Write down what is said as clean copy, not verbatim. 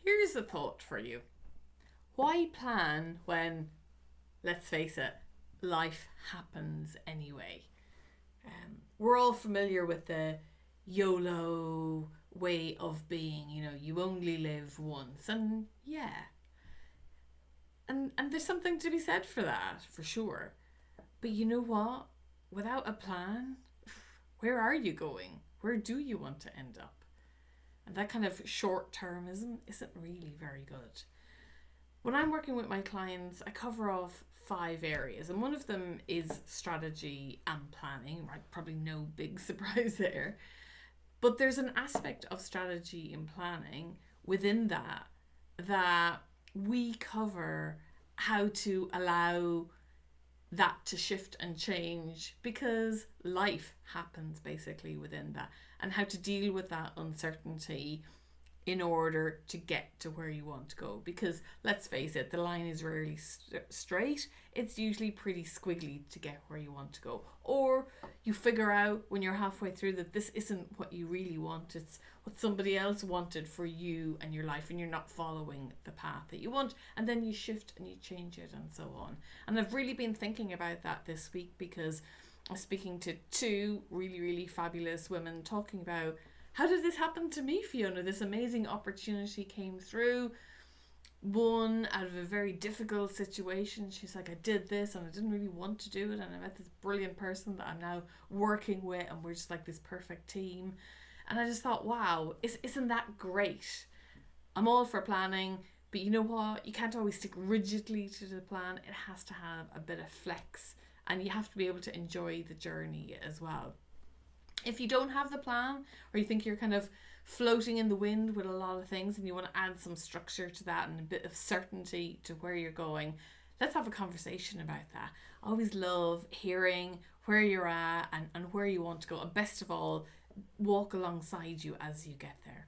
Here's a thought for you. Why plan when, let's face it, life happens anyway? We're all familiar with the YOLO way of being, you only live once. And yeah, and there's something to be said for that, for sure. But you know what? Without a plan, where are you going? Where do you want to end up? And that kind of short termism isn't really very good. When I'm working with my clients, I cover off 5 areas, and one of them is strategy and planning, right? Probably no big surprise there. But there's an aspect of strategy and planning within that we cover how to allow that to shift and change because life happens basically within that, and how to deal with that uncertainty in order to get to where you want to go. Because let's face it, the line is rarely straight. It's usually pretty squiggly to get where you want to go. Or you figure out when you're halfway through that this isn't what you really want. It's what somebody else wanted for you and your life, and you're not following the path that you want. And then you shift and you change it and so on. And I've really been thinking about that this week because I'm speaking to 2 really, really fabulous women talking about how did this happen to me, Fiona? This amazing opportunity came through. One out of a very difficult situation. She's like, I did this and I didn't really want to do it. And I met this brilliant person that I'm now working with, and we're just like this perfect team. And I just thought, wow, isn't that great? I'm all for planning, but you know what? You can't always stick rigidly to the plan. It has to have a bit of flex, and you have to be able to enjoy the journey as well. If you don't have the plan, or you think you're kind of floating in the wind with a lot of things and you want to add some structure to that and a bit of certainty to where you're going, let's have a conversation about that. I always love hearing where you're at and where you want to go. And best of all, walk alongside you as you get there.